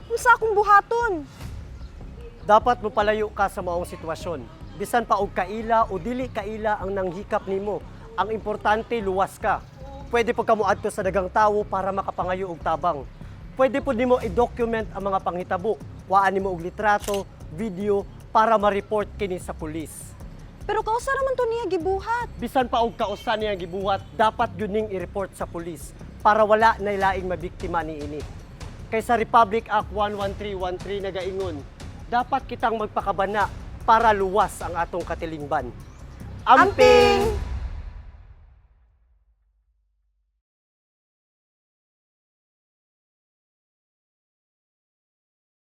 Unsa akong buhaton? Dapat mo palayo ka sa maong sitwasyon. Bisan pa og kaila o dili kaila ang nanghikap nimo. Ang importante luwas ka. Pwede po kamo adto sa dagang tawo para makapangayo og tabang. Pwede po nimo i-document ang mga panghitabo. Waan nimo og litrato, video para ma-report kini sa pulis. Pero kausa raman to niya gibuhat. Bisan pa og kausa niya gibuhat, dapat gyud ning i-report sa pulis para wala na laing mabiktima niini. Kay sa Republic Act 11313 nagaingon, dapat kitang magpakabana para luwas ang atong katilingban. Amping!